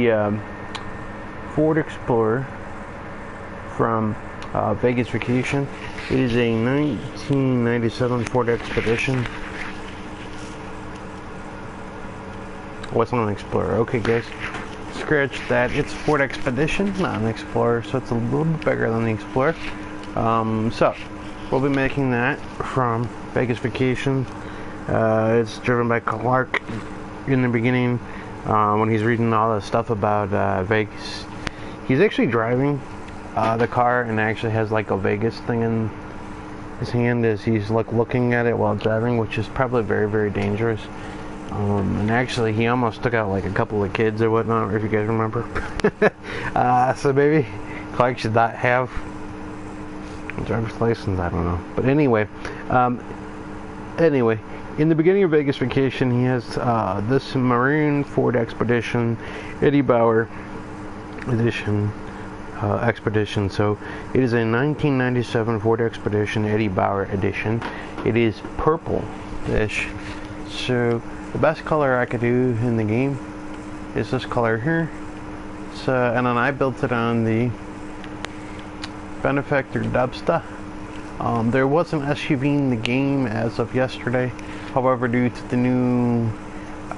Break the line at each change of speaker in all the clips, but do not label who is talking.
the Ford Explorer from Vegas Vacation. It is a 1997 Ford Expedition. What's on an Explorer? Okay, guys, scratch that. It's Ford Expedition, not an Explorer, so it's a little bit bigger than the Explorer. So we'll be making that from Vegas Vacation. It's driven by Clark in the beginning when he's reading all the stuff about Vegas. He's actually driving the car and actually has like a Vegas thing in his hand as he's looking at it while driving, which is probably very, very dangerous. And actually he almost took out like a couple of kids or whatnot, if you guys remember. So maybe Clark should not have a driver's license, I don't know. But anyway, in the beginning of Vegas Vacation, he has this maroon Ford Expedition, Eddie Bauer edition. Expedition. So it is a 1997 Ford Expedition Eddie Bauer edition. It is purple-ish. So the best color I could do in the game is this color here. So, and then I built it on the Benefactor Dubsta. There was an SUV in the game as of yesterday. However, due to the new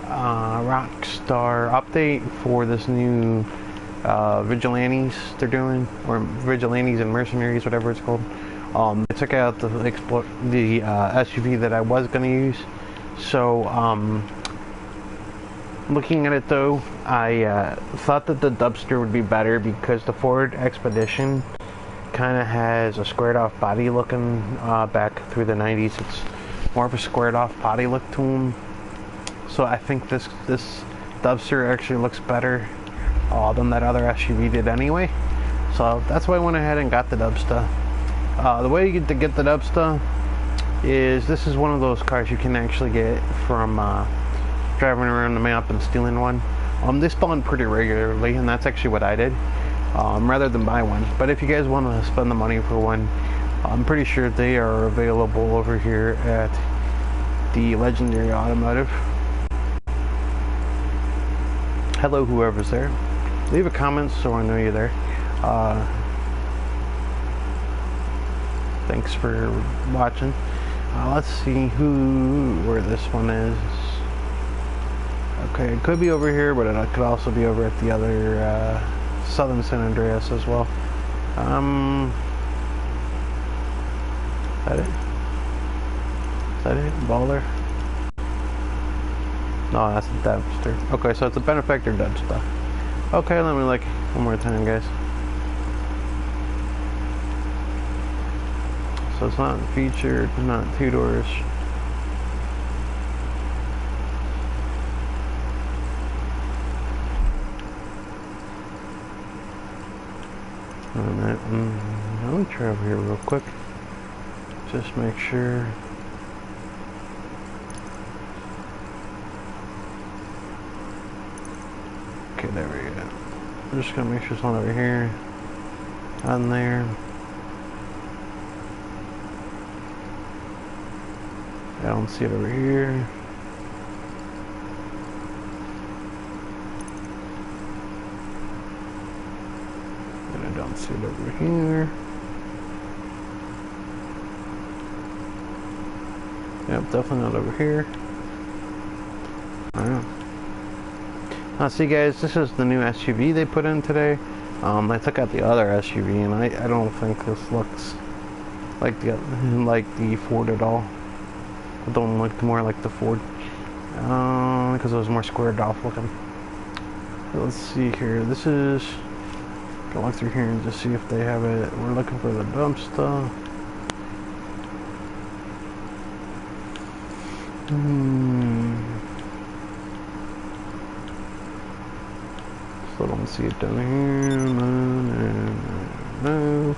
Rockstar update for this new Vigilantes they're doing, or Vigilantes and Mercenaries, whatever it's called, I took out the SUV that I was going to use. So looking at it though, I thought that the Dubster would be better because the Ford Expedition kind of has a squared off body looking back through the 90s. It's more of a squared off body look to them. So I think this Dubster actually looks better than that other SUV did anyway. So that's why I went ahead and got the Dubsta. The way you get the Dubsta is this is one of those cars you can actually get from driving around the map and stealing one. They spawn pretty regularly, and that's actually what I did, rather than buy one. But if you guys want to spend the money for one, I'm pretty sure they are available over here at the Legendary Automotive. Hello, whoever's there. Leave a comment so I know you're there. Thanks for watching. Let's see where this one is. Okay, it could be over here, but it could also be over at the other Southern San Andreas as well. Is that it? Is that it? Baller? No, that's a Dubster. Okay, so it's a Benefactor Dubster. Okay, let me look one more time, guys. So it's not featured, not two doors. Let me try over here real quick. Just make sure. Okay, there we go. I'm just gonna make sure it's not over here. On there. I don't see it over here. And I don't see it over here. Yep, definitely not over here. Alright. Now see guys, this is the new SUV they put in today. I took out the other SUV and I don't think this looks like the Ford at all. It don't look more like the Ford. Because it was more squared off looking. Let's see here. This is, go look through here and just see if they have it. We're looking for the Dubsta. Still don't see it down here. No.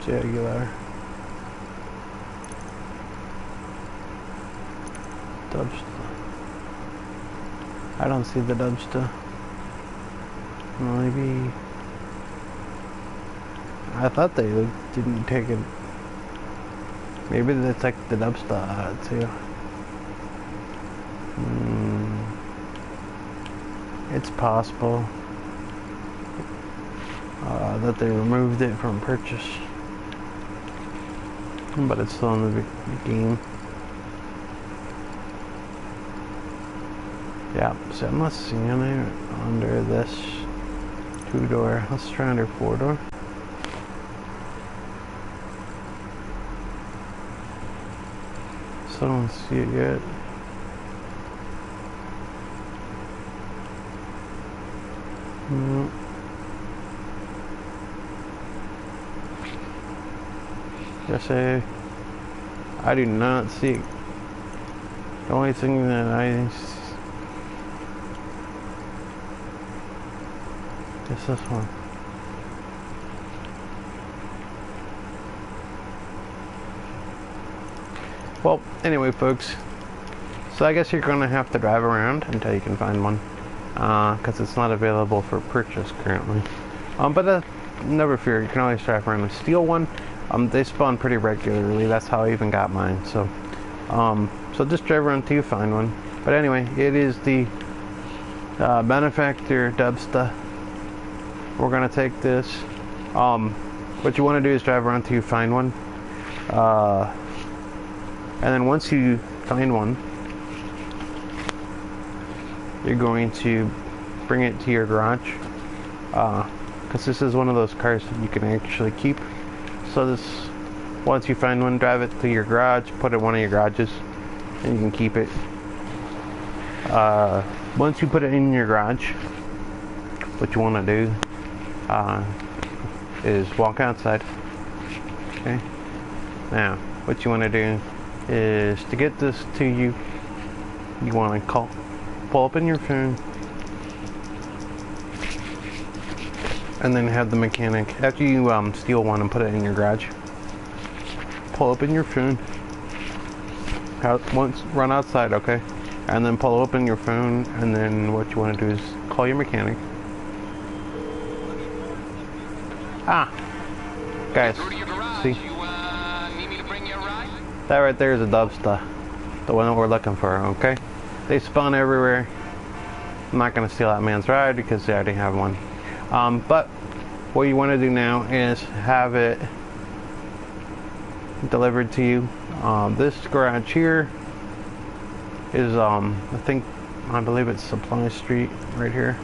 Jaguar. Dubsta. I don't see the dumpster. Maybe... I thought they didn't take it. Maybe they took the dumpster out too. It's possible that they removed it from purchase, but it's still in the game. Yeah, so I'm not seeing it under this 2-door. Let's try under 4-door. Still don't see it yet. Yes, I do not see it. The only thing that I see is this one. Well, anyway, folks, so I guess you're going to have to drive around until you can find one, because it's not available for purchase currently. But never fear, you can always drive around and steal one. They spawn pretty regularly. That's how I even got mine. So just drive around till you find one. But anyway, it is the benefactor Dubsta. We're gonna take this. What you want to do is drive around till you find one. And then once you find one, you're going to bring it to your garage. Because this is one of those cars that you can actually keep. So this, once you find one, drive it to your garage, put it in one of your garages, and you can keep it. Once you put it in your garage, what you want to do is walk outside. Okay. Now, what you want to do is to get this to you, you want to pull up in your phone, and then have the mechanic, after you steal one and put it in your garage, pull up in your phone, run outside, okay, and then pull up in your phone, and then what you want to do is call your mechanic. Guys, see? That right there is a Dubsta, the one that we're looking for, okay? They spawn everywhere. I'm not going to steal that man's ride because they already have one. But what you want to do now is have it delivered to you. This garage here is I believe it's Supply Street right here,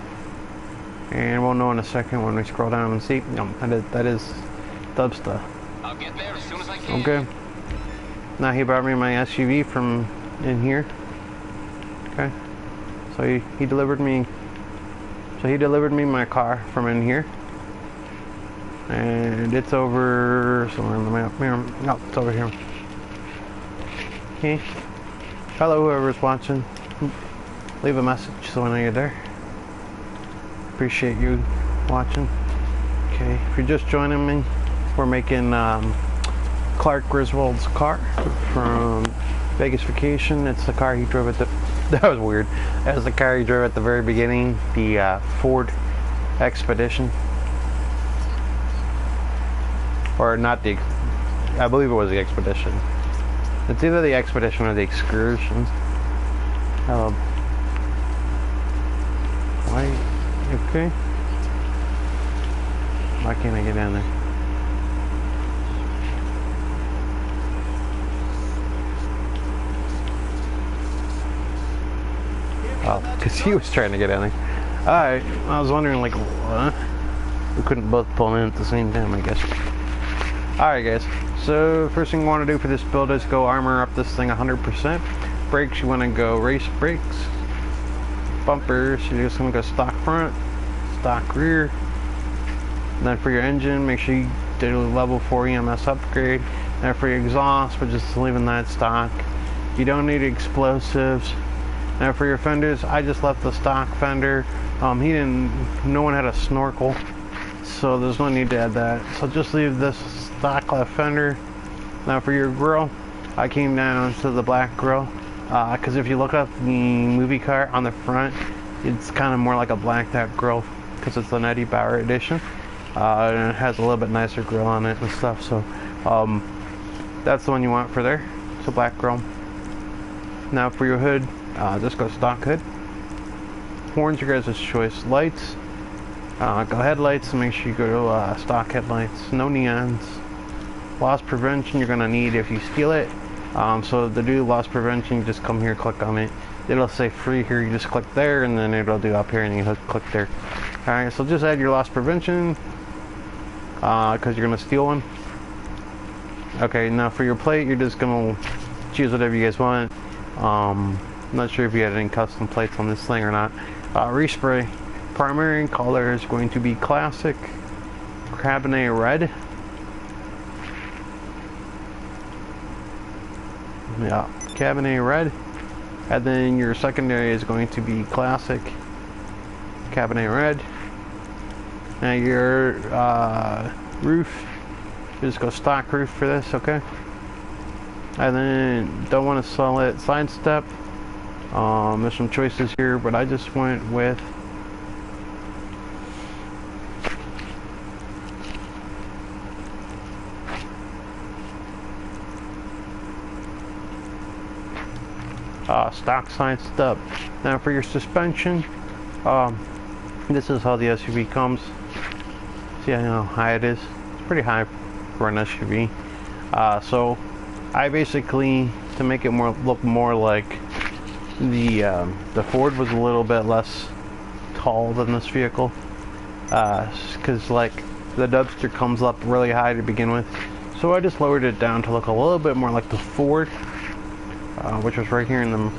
and we'll know in a second when we scroll down and see. No, that is Dubsta.
I'll get there as soon as I can.
Okay. Now he brought me my SUV from in here. Okay. So he delivered me. So he delivered me my car from in here, and it's over somewhere on the map. No, it's over here. Okay. Hello, whoever's watching. Leave a message so I know you're there. Appreciate you watching. Okay, if you're just joining me, we're making Clark Griswold's car from Vegas Vacation. It's the car he drove at the... That was weird. That was the car he drove at the very beginning, the Ford Expedition. Or not the... I believe it was the Expedition. It's either the Expedition or the Excursion. Why? Okay. Why can't I get down there? Oh, because he was trying to get in there. Alright, I was wondering, like, what? We couldn't both pull in at the same time, I guess. Alright, guys. So, first thing you want to do for this build is go armor up this thing 100%. Brakes, you want to go race brakes. Bumpers, you're just going to go stock front, stock rear. And then for your engine, make sure you do a level 4 EMS upgrade. And for your exhaust, we're just leaving that stock. You don't need explosives. Now for your fenders, I just left the stock fender. No one had a snorkel, so there's no need to add that. So just leave this stock left fender. Now for your grill, I came down to the black grill, because if you look up the movie car on the front, It's kind of more like a blacked out grill because it's an Eddie Bauer edition, and it has a little bit nicer grill on it and stuff. So that's the one you want for there. It's a black grill. Now for your hood, just go stock hood. Horns, your guys' choice. Lights, go headlights, and make sure you go to stock headlights. No neons. Loss prevention you're gonna need if you steal it. So to do loss prevention, you just come here, click on it. It'll say free here. You just click there, and then it'll do up here, and you click there. All right. So just add your loss prevention because you're gonna steal one. Okay. Now for your plate, you're just gonna choose whatever you guys want. I'm not sure if you had any custom plates on this thing or not. Respray. Primary color is going to be classic Cabernet Red. Yeah, Cabernet Red. And then your secondary is going to be classic Cabernet Red. Now your roof, just go stock roof for this, okay? And then don't want to sell it sidestep. There's some choices here, but I just went with stock sidestep. Now for your suspension, this is how the SUV comes. See how high it is? It's pretty high for an SUV. So I basically, to make it look more like the Ford was a little bit less tall than this vehicle, because like the Dubster comes up really high to begin with, so I just lowered it down to look a little bit more like the Ford, which was right here in the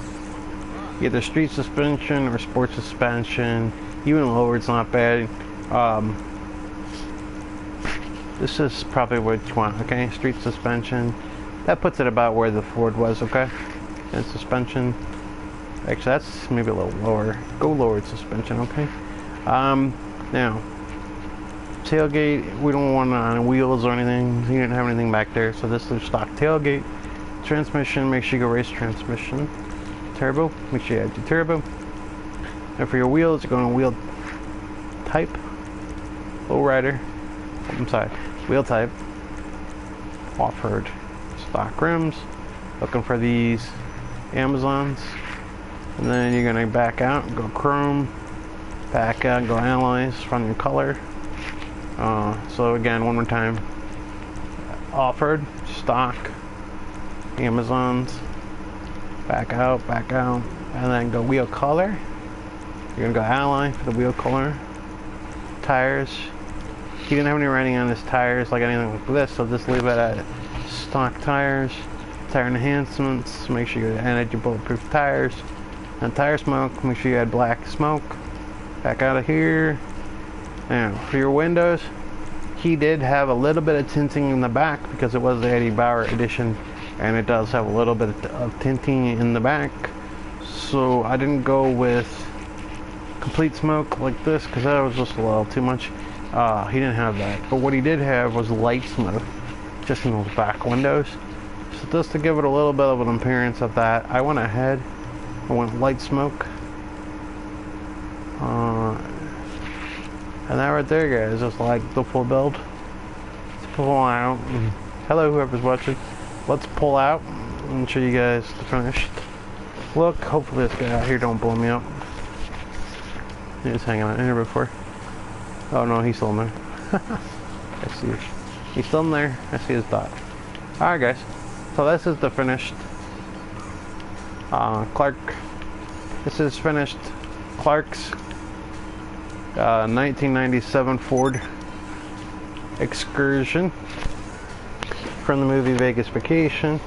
either street suspension or sport suspension. Even lowered's not bad. This is probably what you want. Okay, street suspension. That puts it about where the Ford was. Okay, and suspension. Actually, that's maybe a little lower. Go lowered suspension. Okay. Now tailgate. We don't want on wheels or anything. You didn't have anything back there, so this is stock tailgate. Transmission. Make sure you go race transmission. Turbo. Make sure you add your turbo. And for your wheels, you're going to wheel type. Lowrider. I'm sorry, wheel type, off-road, stock rims, looking for these Amazons, and then you're going to back out and go chrome, back out and go alloys, run your color. So again, one more time, off-road, stock, Amazons, back out, and then go wheel color. You're going to go alloy for the wheel color, tires. He didn't have any writing on his tires like anything like this, so just leave it at stock tires. Tire enhancements, make sure you add your bulletproof tires. And tire smoke, make sure you add black smoke. Back out of here. Now, for your windows, he did have a little bit of tinting in the back because it was the Eddie Bauer edition, and it does have a little bit of tinting in the back. So I didn't go with complete smoke like this because that was just a little too much. He didn't have that, but what he did have was light smoke, just in those back windows. So just to give it a little bit of an appearance of that, I went ahead and went light smoke. And that right there, guys, is like the full build. Let's pull out. Hello, whoever's watching. Let's pull out and show you guys the finished look. Hopefully this guy out here don't blow me up. He was hanging out in here before. Oh no, he's still in there. I see. He's still in there. I see his dot. Alright guys. So this is the finished Clark. This is finished Clark's 1997 Ford Excursion from the movie Vegas Vacation.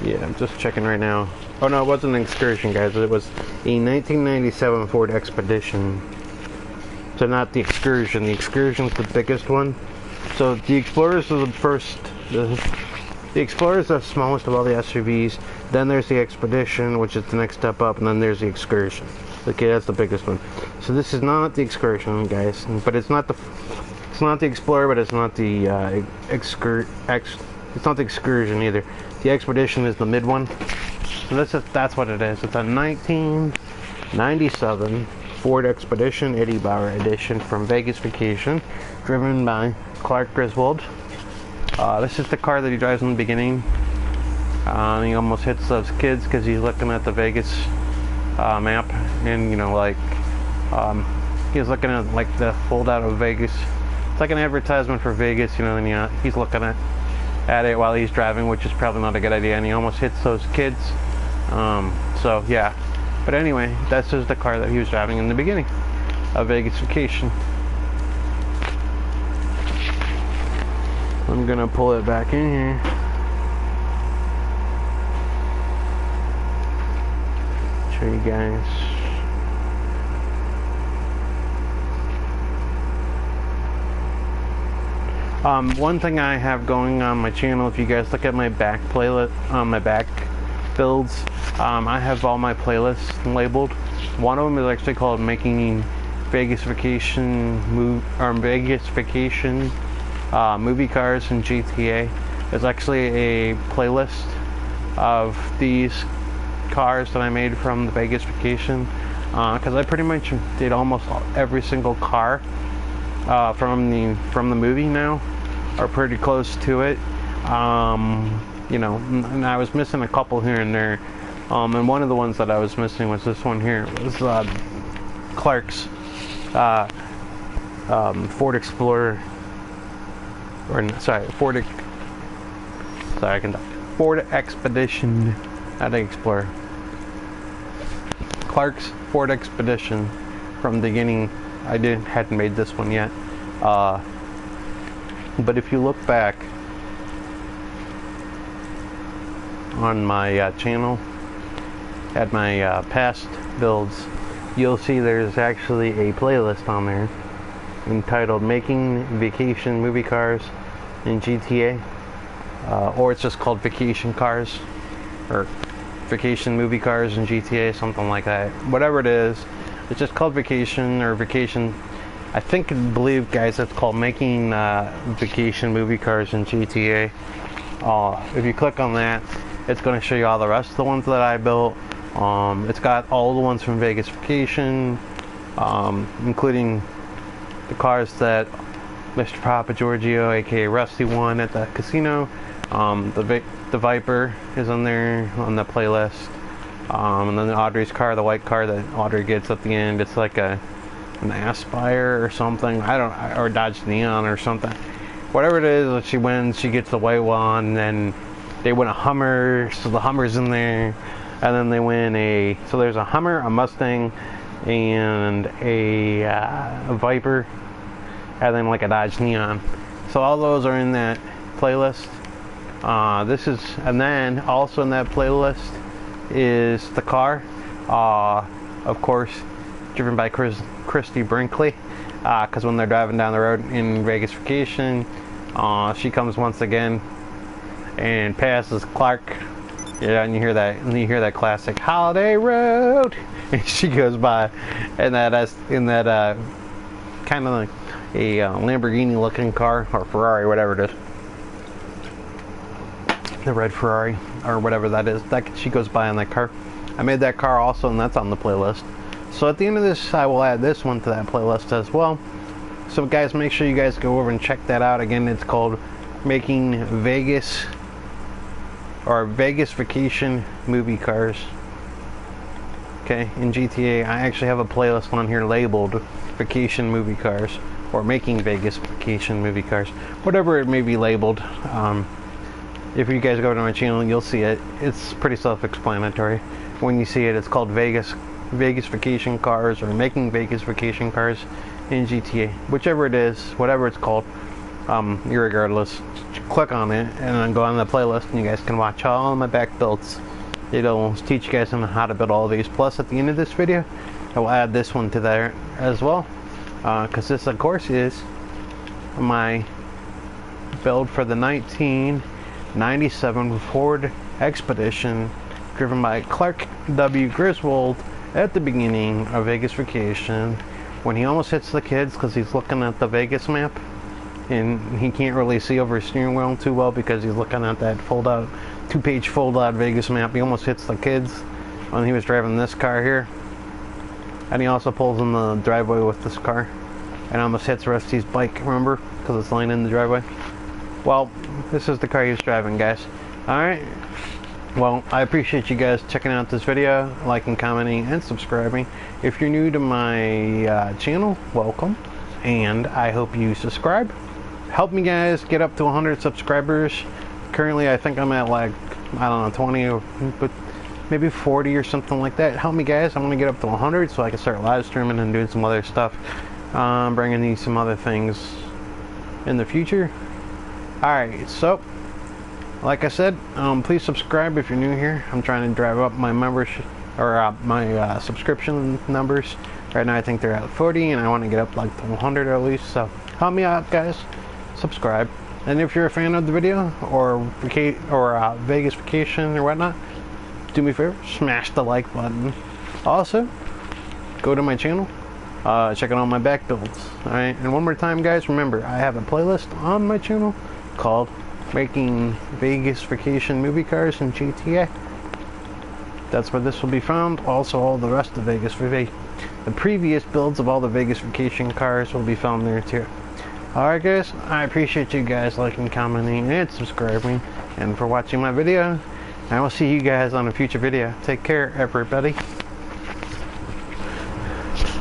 Yeah, I'm just checking right now. Oh no, it wasn't an Excursion, guys. It was a 1997 Ford Expedition. So not the Excursion. The Excursion's the biggest one. So the Explorers are the first. The Explorers are the smallest of all the SUVs. Then there's the Expedition, which is the next step up, and then there's the Excursion. Okay, that's the biggest one. So this is not the Excursion, guys. But it's not the. It's not the Explorer, but it's not the it's not the Excursion either. The Expedition is the mid one. So that's what it is. It's a 1997 Ford Expedition Eddie Bauer edition from Vegas Vacation, driven by Clark Griswold. This is the car that he drives in the beginning. He almost hits those kids because he's looking at the Vegas map, and he's looking at like the foldout of Vegas. It's like an advertisement for Vegas, and he's looking at it while he's driving, which is probably not a good idea, and he almost hits those kids. So yeah, but anyway, this is the car that he was driving in the beginning of Vegas Vacation. I'm gonna pull it back in here. Show you guys. One thing I have going on my channel, if you guys look at my back playlist, my back builds, I have all my playlists labeled. One of them is actually called Making Vegas Vacation Movie Cars in GTA. It's actually a playlist of these cars that I made from the Vegas Vacation, because I pretty much did almost every single car from the movie now, or pretty close to it. And I was missing a couple here and there, and one of the ones that I was missing was this one here. It was Clark's Ford Explorer, Ford Expedition, not Explorer. Clark's Ford Expedition from the beginning. I hadn't made this one yet, but if you look back on my channel at my past builds, you'll see there's actually a playlist on there entitled Making Vacation Movie Cars in GTA, or it's just called Vacation Cars, or Vacation Movie Cars in GTA, something like that. Whatever it is, it's just called Vacation or Vacation. I believe, guys, it's called Making Vacation Movie Cars in GTA. If you click on that, it's going to show you all the rest of the ones that I built. It's got all the ones from Vegas Vacation, including the cars that Mr. Papa Giorgio, aka Rusty, won at the casino. The Viper is on there on the playlist, and then Audrey's car, the white car that Audrey gets at the end. It's like an Aspire or something. Or Dodge Neon or something. Whatever it is that she wins, she gets the white one. And then they win a Hummer, so the Hummer's in there. And then they win so there's a Hummer, a Mustang, and a Viper, and then like a Dodge Neon. So all those are in that playlist. And then also in that playlist is the car, of course, driven by Christy Brinkley, because when they're driving down the road in Vegas Vacation, she comes once again and passes Clark. Yeah, and you hear that classic Holiday Road, and she goes by, and that's kind of like a Lamborghini looking car, or Ferrari, whatever it is, the red Ferrari or whatever that is, that she goes by on that car. I made that car also, and that's on the playlist. So at the end of this, I will add this one to that playlist as well. So guys, make sure you guys go over and check that out. Again, it's called Making Vegas Vacation Movie Cars. Okay, in GTA, I actually have a playlist on here labeled Vacation Movie Cars, or Making Vegas Vacation Movie Cars, whatever it may be labeled. If you guys go to my channel, you'll see it. It's pretty self-explanatory. When you see it, it's called Vegas Vacation Cars, or Making Vegas Vacation Cars in GTA. Whichever it is, whatever it's called, irregardless, click on it and then go on the playlist, and you guys can watch all my back builds. It'll teach you guys on how to build all of these. Plus, at the end of this video, I will add this one to there as well, because this, of course, is my build for the 1997 Ford Expedition, driven by Clark W. Griswold at the beginning of Vegas Vacation, when he almost hits the kids because he's looking at the Vegas map, and he can't really see over his steering wheel too well because he's looking at that two-page fold-out Vegas map. He almost hits the kids when he was driving this car here. And he also pulls in the driveway with this car and almost hits Rusty's bike, remember? Because it's lying in the driveway. Well, this is the car he was driving, guys. Alright. Well, I appreciate you guys checking out this video, liking, commenting, and subscribing. If you're new to my channel, welcome. And I hope you subscribe. Help me, guys, get up to 100 subscribers. Currently, I think I'm at like, I don't know, 20 or but maybe 40 or something like that. Help me, guys. I want to get up to 100 so I can start live streaming and doing some other stuff. Bringing you some other things in the future. Alright, so like I said, please subscribe if you're new here. I'm trying to drive up my membership or my subscription numbers. Right now I think they're at 40 and I want to get up like to 100 at least. So help me out, guys. Subscribe. And if you're a fan of the video or Vegas vacation or whatnot, do me a favor, smash the like button. Also, go to my channel, check out all my back builds. Alright, and one more time, guys, remember, I have a playlist on my channel called Making Vegas Vacation Movie Cars in GTA. That's where this will be found. Also, all the rest of Vegas the previous builds of all the Vegas Vacation cars will be found there too. Alright, guys, I appreciate you guys liking, commenting, and subscribing, and for watching my video. I will see you guys on a future video. Take care, everybody.